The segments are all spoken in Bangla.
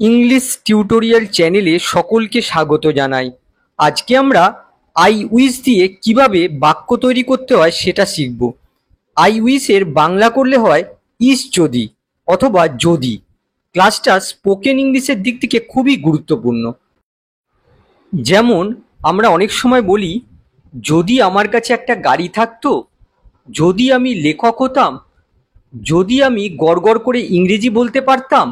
ইংলিশ টিউটোরিয়াল চ্যানেলে সকলকে স্বাগত জানাই। আজকে আমরা আই উইশ দিয়ে কিভাবে বাক্য তৈরি করতে হয় সেটা শিখব। আই উইশের বাংলা করলে হয় ইস যদি অথবা যদি। ক্লাসটা স্পোকেন ইংলিশের দিক থেকে খুবই গুরুত্বপূর্ণ। যেমন আমরা অনেক সময় বলি, যদি আমার কাছে একটা গাড়ি থাকতো, যদি আমি লেখক হতাম, যদি আমি গড়গড় করে ইংরেজি বলতে পারতাম,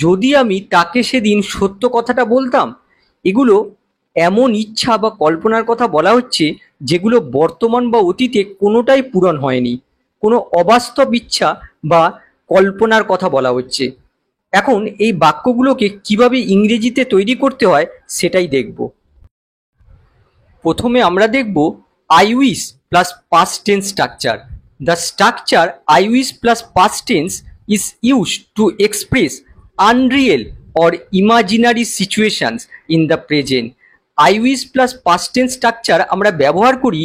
যদি আমি তাকে সেদিন সত্য কথাটা বলতাম। এগুলো এমন ইচ্ছা বা কল্পনার কথা বলা হচ্ছে যেগুলো বর্তমান বা অতীতে কোনোটাই পূরণ হয়নি। কোনো অবাস্তব ইচ্ছা বা কল্পনার কথা বলা হচ্ছে। এখন এই বাক্যগুলোকে কিভাবে ইংরেজিতে তৈরি করতে হয় সেটাই দেখব। প্রথমে আমরা দেখব I wish plus past tense structure. The structure I wish plus past tense is used to express unreal or imaginary situations in the present. I wish plus past tense structure আমরা ব্যবহার করি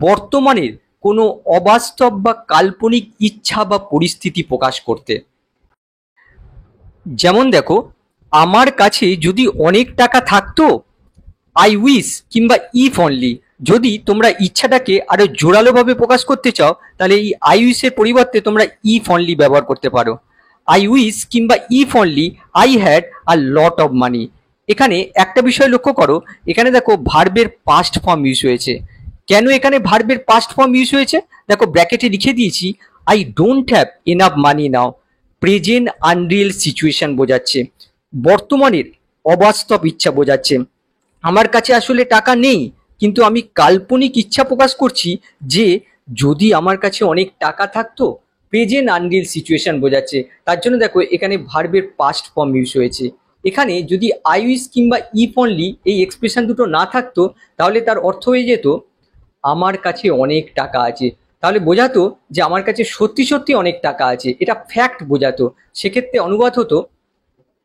বর্তমানের কোনো অবাস্তব বা কাল্পনিক ইচ্ছা বা পরিস্থিতি প্রকাশ করতে। যেমন দেখো, আমার কাছে যদি অনেক টাকা থাকতো, আই উইশ কিংবা ইফ অনলি। যদি তোমরা ইচ্ছাটাকে আরো জোরালোভাবে প্রকাশ করতে চাও তাহলে এই আই উইশের পরিবর্তে তোমরা ইফ অনলি ব্যবহার করতে পারো। আই উইশ কিংবা if only I had a lot of money. এখানে একটা বিষয় লক্ষ্য করো, এখানে দেখো ভার্বের পাস্ট ফর্ম ইউজ হয়েছে। কেন এখানে ভার্বের পাস্ট ফর্ম ইউজ হয়েছে? দেখো ব্র্যাকেটে লিখে দিয়েছি, I don't have enough money now. Present Unreal situation বোঝাচ্ছে, বর্তমানের অবাস্তব ইচ্ছা বোঝাচ্ছে। আমার কাছে আসলে টাকা নেই, কিন্তু আমি কাল্পনিক ইচ্ছা প্রকাশ করছি যে যদি আমার কাছে অনেক টাকা থাকতো। প্রেজেন্ট আনরিয়েল সিচুয়েশন বোঝাচ্ছে, তার জন্য দেখো এখানে ভার্বের পাস্ট ফর্ম ইউজ হয়েছে। এখানে যদি আই উইশ কিংবা ইফ অনলি এই এক্সপ্রেশন দুটো না থাকতো তাহলে তার অর্থ হয়ে যেত আমার কাছে অনেক টাকা আছে। তাহলে বোঝাতো যে আমার কাছে সত্যি সত্যি অনেক টাকা আছে, এটা ফ্যাক্ট বোঝাতো। সেক্ষেত্রে অনুবাদ হতো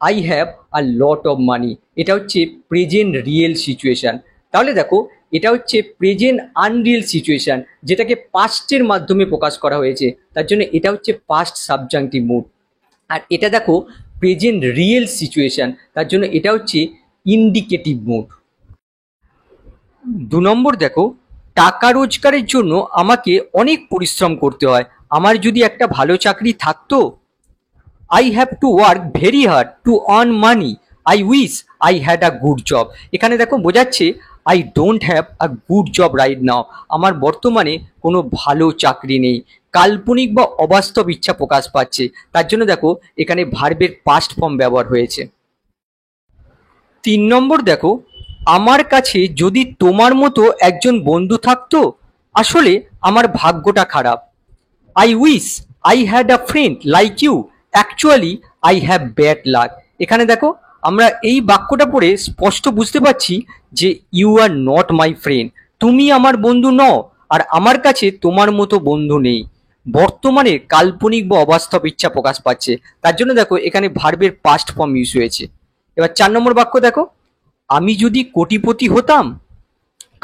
I have a lot of money. এটা হচ্ছে প্রেজেন্ট রিয়েল সিচুয়েশান। তাহলে দেখো এটা হচ্ছে প্রেজেন্ট আনরিয়েল সিচুয়েশান, যেটাকে পাস্টের মাধ্যমে প্রকাশ করা হয়েছে, তার জন্য এটা হচ্ছে পাস্ট সাবজাংটিভ মুড। আর এটা দেখো প্রেজেন্ট রিয়েল সিচুয়েশান, তার জন্য এটা হচ্ছে ইন্ডিকেটিভ মুড। ২ নম্বর দেখো, টাকা রোজগারের জন্য আমাকে অনেক পরিশ্রম করতে হয়। আমার যদি একটা ভালো চাকরি থাকতো, I have to work very hard to earn money. I wish I had a good job. এখানে দেখো বোঝাচ্ছে I don't have a good job right now. আমার বর্তমানে কোনো ভালো চাকরি নেই। কাল্পনিক বা অবাস্তব ইচ্ছা প্রকাশ পাচ্ছে, তার জন্য দেখো এখানে ভার্বের পাস্ট ফর্ম ব্যবহার হয়েছে। ৩ নম্বর দেখো, আমার কাছে যদি তোমার মতো একজন বন্ধু থাকতো, আসলে আমার ভাগ্যটা খারাপ। I wish I had a friend like you, actually I have bad luck. এখানে দেখো আমরা এই বাক্যটা পড়ে স্পষ্ট বুঝতে পারছি যে you are not my friend, তুমি আমার বন্ধু নও, আর আমার কাছে তোমার মতো বন্ধু নেই। বর্তমানে কাল্পনিক বা অবাস্তব ইচ্ছা প্রকাশ পাচ্ছে, তার জন্য দেখো এখানে ভার্বের পাস্ট ফর্ম ইউজ হয়েছে। এবার ৪ নম্বর বাক্য দেখো, আমি যদি কোটিপতি হতাম,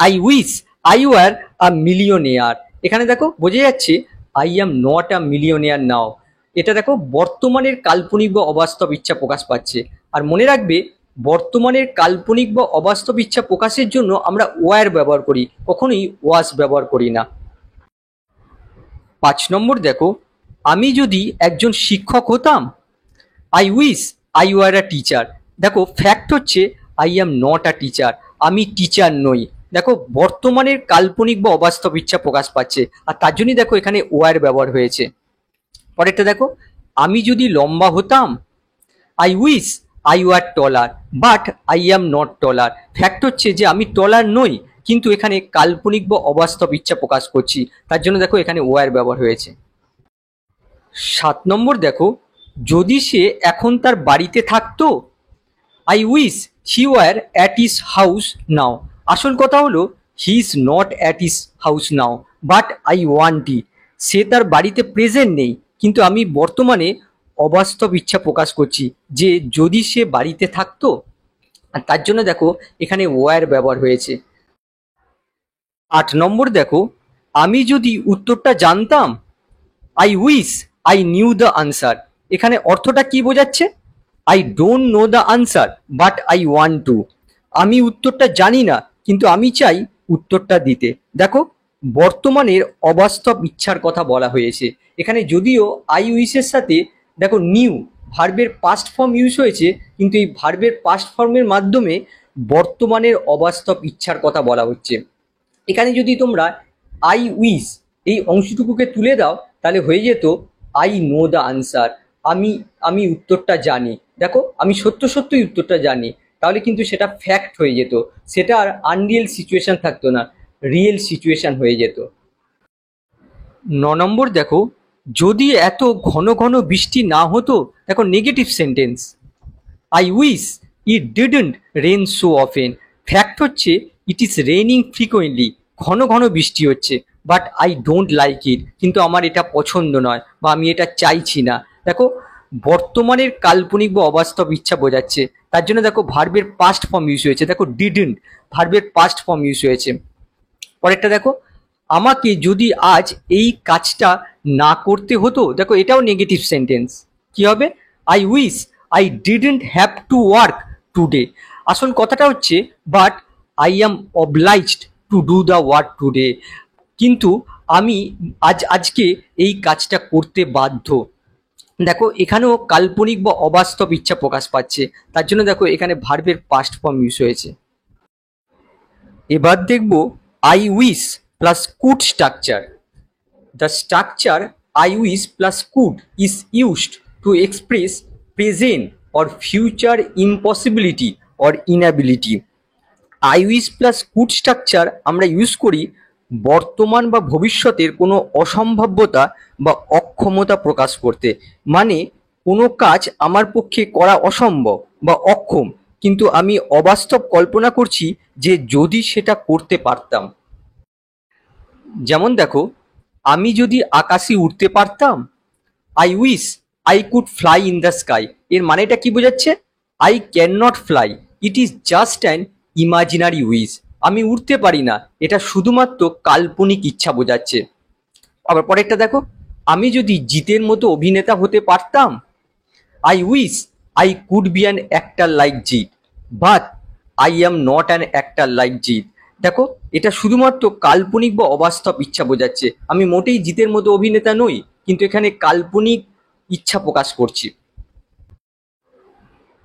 I wish I were a millionaire. এখানে দেখো বোঝা যাচ্ছে I am not a millionaire now. এটা দেখো বর্তমানের কাল্পনিক বা অবাস্তব ইচ্ছা প্রকাশ পাচ্ছে। আর মনে রাখবে, বর্তমানের কাল্পনিক বা অবাস্তব ইচ্ছা প্রকাশের জন্য আমরা ওয়ার ব্যবহার করি, কখনোই ওয়াজ ব্যবহার করি না। ৫ নম্বর দেখো, আমি যদি একজন শিক্ষক হতাম, I wish I were a teacher. দেখো ফ্যাক্ট হচ্ছে I am not a teacher, আমি টিচার নই। দেখো বর্তমানের কাল্পনিক বা অবাস্তব ইচ্ছা প্রকাশ পাচ্ছে, আর তার জন্যই দেখো এখানে ওয়ার ব্যবহার হয়েছে। পরেরটা দেখো, আমি যদি লম্বা হতাম, I wish I were taller but I am not taller. Fact হচ্ছে যে আমি টলার নই, কিন্তু এখানে কাল্পনিক বা অবাস্তব ইচ্ছা প্রকাশ করছি, তার জন্য দেখো এখানে ওয়ার ব্যবহার হয়েছে। ৭ নম্বর দেখো, যদি সে এখন তার বাড়িতে থাকতো, I wish he were at his house now. আসল কথা হলো he is not at his house now but I want it. সে তার বাড়িতে প্রেজেন্ট নেই, কিন্তু আমি বর্তমানে অবাস্তব ইচ্ছা প্রকাশ করছি যে যদি সে বাড়িতে থাকতো, আর তার জন্য দেখো এখানে ওয়ার ব্যবহার হয়েছে। ৮ নম্বর দেখো, আমি যদি উত্তরটা জানতাম, I wish I knew the answer. এখানে অর্থটা কি বোঝাচ্ছে? I don't know the answer but I want to. আমি উত্তরটা জানি না কিন্তু আমি চাই উত্তরটা দিতে। দেখো, বর্তমানের অবাস্তব ইচ্ছার কথা বলা হয়েছে এখানে। যদিও আই উইশের সাথে দেখো নিউ ভার্বের পাস্ট ফর্ম ইউজ হয়েছে, কিন্তু এই ভার্বের পাস্ট ফর্মের মাধ্যমে বর্তমানের অবাস্তব ইচ্ছার কথা বলা হচ্ছে। এখানে যদি তোমরা আই উইশ এই অংশটুকুকে তুলে দাও তাহলে হয়ে যেত আই নো দ্য আনসার। আমি আমি উত্তরটা জানি। দেখো, আমি সত্যই উত্তরটা জানি, তাহলে কিন্তু সেটা ফ্যাক্ট হয়ে যেত, সেটা আর আনরিয়েল সিচুয়েশন থাকতো না, রিয়েল সিচুয়েশন হয়ে যেত। 9 নম্বর দেখো, যদি এত ঘন ঘন বৃষ্টি না হতো। দেখো, negative sentence. I wish it didn't rain so often. Fact হচ্ছে ইট ইজ রেনিং ফ্রিকোয়েন্টলি, ঘন ঘন বৃষ্টি হচ্ছে। But I don't like it, কিন্তু আমার এটা পছন্দ নয় বা আমি এটা চাইছি না। দেখো, বর্তমানের কাল্পনিক বা অবাস্তব ইচ্ছা বোঝাচ্ছে, তার জন্য দেখো ভার্বের পাস্ট ফর্ম ইউজ হয়েছে। দেখো, ডিডন্ট ভার্বের পাস্ট ফর্ম ইউজ হয়েছে। পরেরটা দেখো, আমাকে যদি আজ এই কাজটা না করতে হতো। দেখো, এটাও নেগেটিভ সেন্টেন্স। কি হবে? I wish I didn't have to work today. আসল কথাটা হচ্ছে but I am obliged to do the work today. কিন্তু আমি আজকে এই কাজটা করতে বাধ্য। দেখো, এখানেও কাল্পনিক বা অবাস্তব ইচ্ছা প্রকাশ পাচ্ছে, তার জন্য দেখো এখানে ভার্বের পাস্ট ফর্ম ইউজ হয়েছে। এবার দেখব I wish plus could structure. The structure I wish plus could is used to express present or future impossibility or inability. I wish plus could structure আমরা ইউজ করি বর্তমান বা ভবিষ্যতের কোনো অসম্ভাব্যতা বা অক্ষমতা প্রকাশ করতে। মানে কোনো কাজ আমার পক্ষে করা অসম্ভব বা অক্ষম, কিন্তু আমি অবাস্তব কল্পনা করছি যে যদি সেটা করতে পারতাম। যেমন দেখো, আমি যদি আকাশে উড়তে পারতাম। I wish I could fly in the sky. এর মানেটা কি বোঝাচ্ছে? I can not fly, it is just an imaginary wish. আমি উড়তে পারি না, এটা শুধুমাত্র কাল্পনিক ইচ্ছা বোঝাচ্ছে। আবার পরেরটা দেখো, আমি যদি জিতের মতো অভিনেতা হতে পারতাম। I wish I could be an actor like Jeet, but I am not an actor like Jeet. দেখো, এটা শুধুমাত্র কাল্পনিক বা অবাস্তব ইচ্ছা বোঝাচ্ছে। আমি মোটেই জিতের মতো অভিনেতা নই, কিন্তু এখানে কাল্পনিক ইচ্ছা প্রকাশ করছি।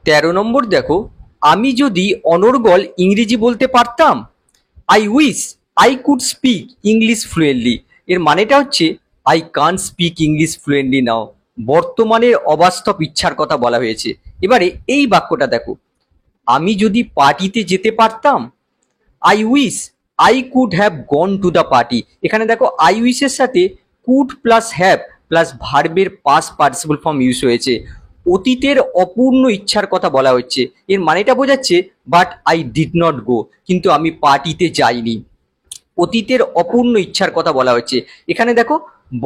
13 নম্বর দেখো, আমি যদি অনর্গল ইংরেজি বলতে পারতাম। I wish I could speak English fluently. এর মানেটা হচ্ছে I can't speak English fluently now. বর্তমানের অবাস্তব ইচ্ছার কথা বলা হয়েছে। এবারে এই বাক্যটা দেখো, আমি যদি পার্টিতে যেতে পারতাম। I wish I could have gone to the party. এখানে দেখো আই উইশের সাথে কুড প্লাস হ্যাভ প্লাস ভার্বের পাস্ট পার্টিসিপল ফর্ম ইউজ হয়েছে। অতীতের অপূর্ণ ইচ্ছার কথা বলা হচ্ছে। এর মানেটা বোঝাচ্ছে but I did not go, কিন্তু আমি পার্টিতে যাইনি। অতীতের অপূর্ণ ইচ্ছার কথা বলা হচ্ছে। এখানে দেখো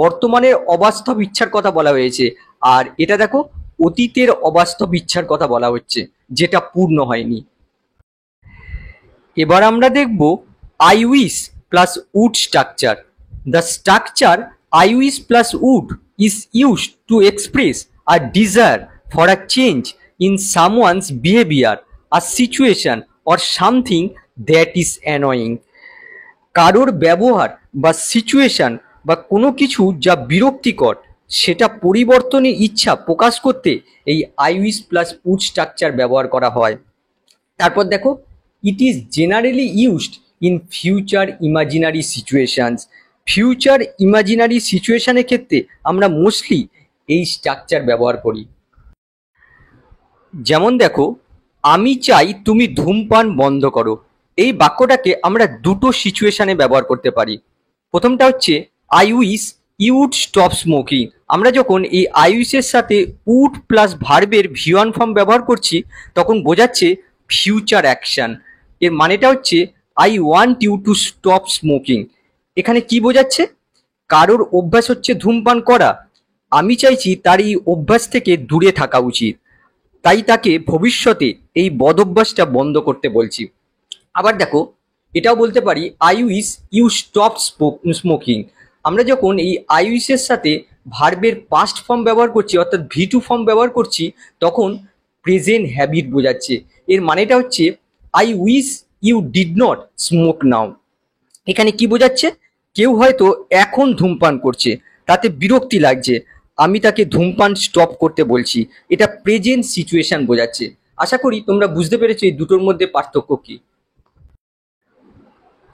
বর্তমানের অবাস্তব ইচ্ছার কথা বলা হয়েছে, আর এটা দেখো অতীতের অবাস্তব ইচ্ছার কথা বলা হচ্ছে যেটা পূর্ণ হয়নি। এবার আমরা দেখব I wish plus would structure. The structure I wish plus would is used to express a desire for a change in someone's behaviour, a situation or something that is annoying. কারোর ব্যবহার বা সিচুয়েশন বা কোনো কিছু যা বিরক্তিকর সেটা পরিবর্তনের ইচ্ছা প্রকাশ করতে এই I wish plus would structure ব্যবহার করা হয়। তারপর দেখো, it is generally used in future imaginary situations. Future imaginary সিচুয়েশনের ক্ষেত্রে আমরা মোস্টলি এই স্ট্রাকচার ব্যবহার করি। যেমন দেখো, আমি চাই তুমি ধূমপান বন্ধ করো। এই বাক্যটাকে আমরা দুটো সিচুয়েশনে ব্যবহার করতে পারি। প্রথমটা হচ্ছে I wish you would stop smoking. আমরা যখন এই আই উইশের সাথে উড প্লাস ভার্বের ভি1 ফর্ম ব্যবহার করছি তখন বোঝাচ্ছে ফিউচার অ্যাকশন। এর মানেটা হচ্ছে I want you to stop smoking. এখানে কি বোঝাচ্ছে? কারোর অভ্যাস হচ্ছে ধূমপান করা, আমি চাইছি তার এই অভ্যাস থেকে দূরে থাকা উচিত, তাই তাকে ভবিষ্যতে এই বদভ্যাসটা বন্ধ করতে বলছি। আবার দেখো, এটাও বলতে পারি I wish you stop smoking. আমরা যখন এই আই উইশের সাথে ভার্বের পাস্ট ফর্ম ব্যবহার করছি অর্থাৎ ভি2 ফর্ম ব্যবহার করছি তখন প্রেজেন্ট হ্যাবিট বোঝাচ্ছে। এর মানেটা হচ্ছে I wish you did not smoke now. এখানে কি বোঝাচ্ছে? কেউ হয়তো এখন ধূমপান করছে, তাতে বিরক্তি লাগছে, আমি তাকে ধূমপান স্টপ করতে বলছি। এটা প্রেজেন্ট সিচুয়েশন বোঝাচ্ছে। আশা করি তোমরা বুঝতে পেরেছো এই দুটোর মধ্যে পার্থক্য কি।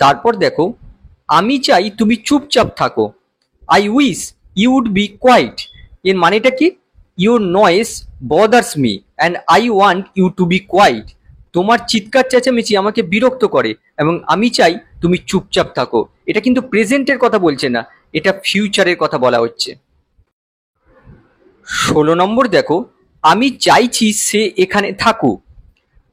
তারপর দেখো, আমি চাই তুমি চুপচাপ থাকো। I wish you would be quiet. এর মানেটা কি? Your noise bothers me and I want you to be quiet. তোমার চিৎকার চেঁচামেচি আমাকে বিরক্ত করে এবং আমি চাই তুমি চুপচাপ থাকো। এটা কিন্তু প্রেজেন্টের কথা বলছে না, এটা ফিউচারের কথা বলা হচ্ছে। 16 নম্বর দেখো, আমি চাইছি সে এখানে থাকুক।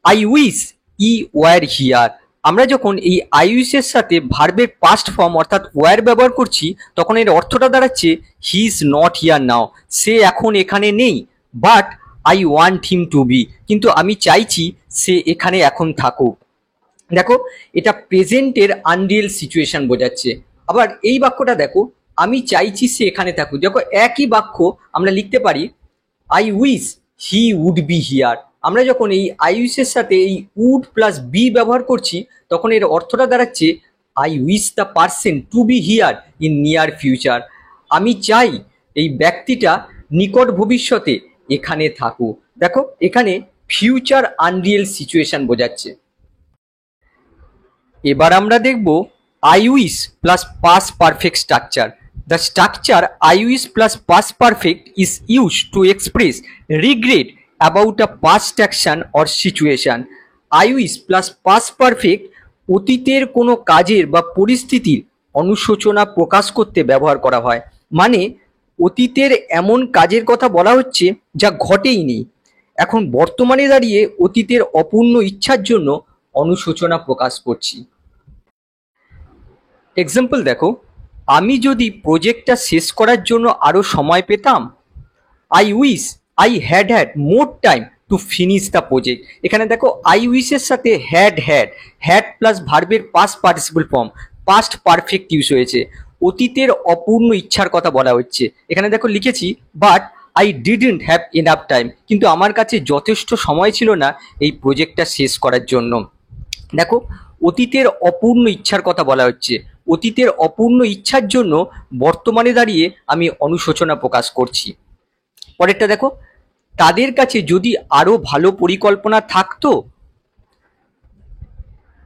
I wish he were here. আমরা যখন এই আই উইশ এর সাথে ভার্বের পাস্ট ফর্ম অর্থাৎ ওয়ার ব্যবহার করছি, তখন এর অর্থটা দাঁড়াচ্ছে he is not here now. সে এখন এখানে নেই, but I want him to be. কিন্তু আমি চাইছি সে এখানে এখন থাকুক। দেখো, এটা প্রেজেন্টের আনরিয়েল সিচুয়েশন বোঝাচ্ছে। আবার এই বাক্যটা দেখো, আমি চাইছি সে এখানে থাকুক। দেখো, একই বাক্য আমরা লিখতে পারি I wish he would be here. আমরা যখন এই আই উইশের সাথে এই উড প্লাস বি ব্যবহার করছি, তখন এর অর্থটা দাঁড়াচ্ছে I wish the person to B here in near future. আমি চাই এই ব্যক্তিটা নিকট ভবিষ্যতে এখানে থাকুক। দেখো, এখানে ফিউচার আনরিয়েল সিচুয়েশন বোঝাচ্ছে। এবার আমরা দেখব I wish plus past perfect structure. The structure I wish plus past perfect is use to express regret about a past action or situation. I wish plus past perfect অতীতের কোনো কাজের বা পরিস্থিতির অনুশোচনা প্রকাশ করতে ব্যবহার করা হয়। মানে অতীতের এমন কাজের কথা বলা হচ্ছে যা ঘটেইনি, এখন বর্তমানে দাঁড়িয়ে অতীতের অপূর্ণ ইচ্ছার জন্য অনুশোচনা প্রকাশ করছি। এক্সাম্পল দেখো, আমি যদি প্রজেক্টটা শেষ করার জন্য আরো সময় পেতাম। I wish I had more time to finish the project. এখানে দেখো, আই উইশের সাথে হ্যাড প্লাস ভার্বের past participle form past perfect use হয়েছে। অতীতের অপূর্ণ ইচ্ছার কথা বলা হচ্ছে। এখানে দেখো লিখেছি but I didn't have enough time. কিন্তু আমার কাছে যথেষ্ট সময় ছিল না এই প্রজেক্টটা শেষ করার জন্য। দেখো, অতীতের অপূর্ণ ইচ্ছার কথা বলা হচ্ছে। অতীতের অপূর্ণ ইচ্ছার জন্য বর্তমানে দাঁড়িয়ে আমি অনুশোচনা প্রকাশ করছি। পরেরটা দেখো, তাদের কাছে যদি আরো ভালো পরিকল্পনা থাকতো।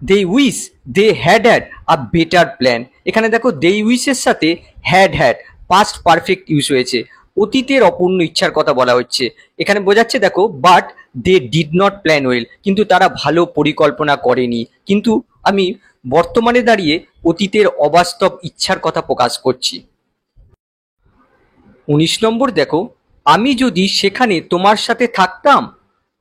They wish they had a better plan. এখানে দেখো, দে উইশের সাথে হ্যাড পাস্ট পারফেক্ট ইউজ হয়েছে। অতীতের অপূর্ণ ইচ্ছার কথা বলা হচ্ছে। এখানে বোঝাচ্ছে দেখো, but they did not plan well. কিন্তু তারা ভালো পরিকল্পনা করেনি। কিন্তু আমি বর্তমানে দাঁড়িয়ে অতীতের অবাস্তব ইচ্ছার কথা প্রকাশ করছি। 19 নম্বর দেখো, আমি যদি সেখানে তোমার সাথে থাকতাম।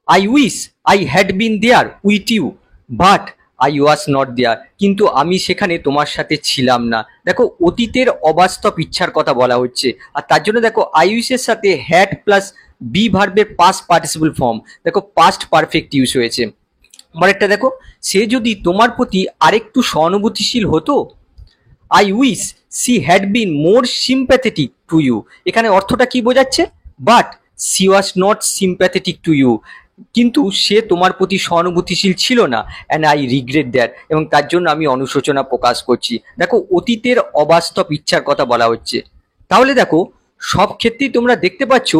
I wish I had been there with you but I was not there. কিন্তু আমি সেখানে তোমার সাথে ছিলাম না। দেখো, অতীতের অবাস্তব ইচ্ছার কথা বলা হচ্ছে। আর তার জন্য দেখো, আই উইশের সাথে হ্যাড প্লাস বি ভার্বের পাস্ট পার্টিসিপল ফর্ম দেখো পাস্ট পারফেক্ট ইউজ হয়েছে। পরেরটা দেখো, সে যদি তোমার প্রতি আরেকটু সহানুভূতিশীল হতো। I wish she had been more sympathetic to you. এখানে অর্থটা কি বোঝাচ্ছে? But she was not sympathetic to you. কিন্তু সে তোমার প্রতি সহানুভূতিশীল ছিল না, অ্যান্ড আই রিগ্রেট দ্যাট। এবং তার জন্য আমি অনুশোচনা প্রকাশ করছি। দেখো, অতীতের অবাস্তব ইচ্ছার কথা বলা হচ্ছে। তাহলে দেখো, সব ক্ষেত্রেই তোমরা দেখতে পাচ্ছ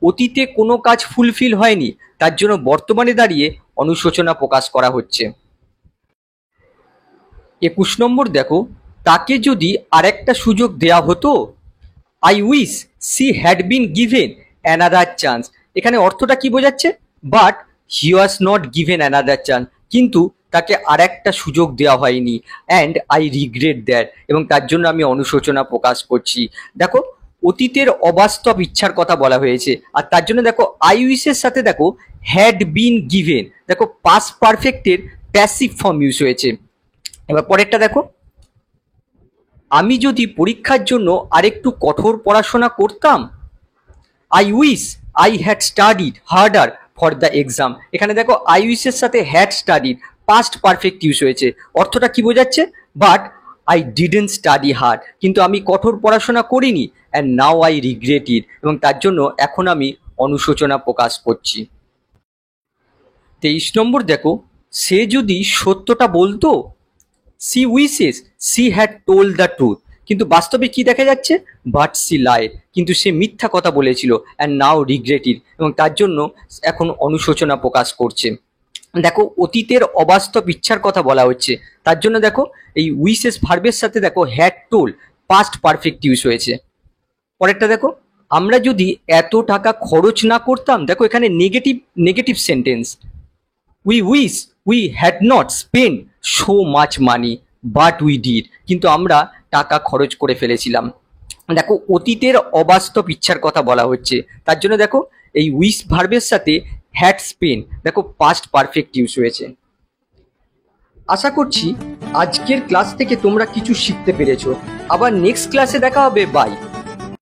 অতীতে কোনো কাজ ফুলফিল হয়নি, তার জন্য বর্তমানে দাঁড়িয়ে অনুশোচনা প্রকাশ করা হচ্ছে। 21 নম্বর দেখো, তাকে যদি আরেকটা সুযোগ দেয়া হতো। I wish she had been given another chance. এখানে অর্থটা কি বোঝাচ্ছে? But he was not given another chance. কিন্তু তাকে আরেকটা সুযোগ দেওয়া হয়নি, অ্যান্ড আই রিগ্রেট দ্যাট। এবং তার জন্য আমি অনুশোচনা প্রকাশ করছি। দেখো, অতীতের অবাস্তব ইচ্ছার কথা বলা হয়েছে। আর তার জন্য দেখো, আই উইশের সাথে দেখো হ্যাড বিন গিভেন দেখো পাস্ট পারফেক্টের প্যাসিভ ফর্ম ইউজ হয়েছে। এবার পরেরটা দেখো, আমি যদি পরীক্ষার জন্য আরেকটু কঠোর পড়াশোনা করতাম। I wish I had studied harder for the exam. এখানে দেখো, আই উইশের সাথে had studied past perfect use হয়েছে। অর্থটা কি বোঝাচ্ছে? But I didn't study hard. কিন্তু আমি কঠোর পড়াশোনা করিনি, অ্যান্ড নাও আই রিগ্রেট ইট। এবং তার জন্য এখন আমি অনুশোচনা প্রকাশ করছি। 23 নম্বর দেখো, সে যদি সত্যটা বলতো, she wishes she had told the truth, কিন্তু বাস্তবে কি দেখা যাচ্ছে, বাট সি লাই, কিন্তু সে মিথ্যা কথা বলেছিল অ্যান্ড নাও রিগ্রেটিড, এবং তার জন্য এখন অনুশোচনা প্রকাশ করছে। দেখো অতীতের অবাস্তব ইচ্ছার কথা বলা হচ্ছে, তার জন্য দেখো এই উইসেস ভার্বের সাথে দেখো had toll past perfect use হয়েছে। পরেরটা দেখো, আমরা যদি এত টাকা খরচ না করতাম, দেখো এখানে negative negative sentence, we wish we had not spend so much money but we did, কিন্তু আমরা টাকা খরচ করে ফেলেছিলাম। দেখো অতীতের অবাস্তব ইচ্ছার কথা বলা হচ্ছে, তার জন্য দেখো এই উইশ ভার্বের সাথে হ্যাড স্পেন দেখো পাস্ট পারফেক্ট ইউজ হয়েছে। আশা করছি আজকের ক্লাস থেকে তোমরা কিছু শিখতে পেরেছো। আবার নেক্সট ক্লাসে দেখা হবে। বাই।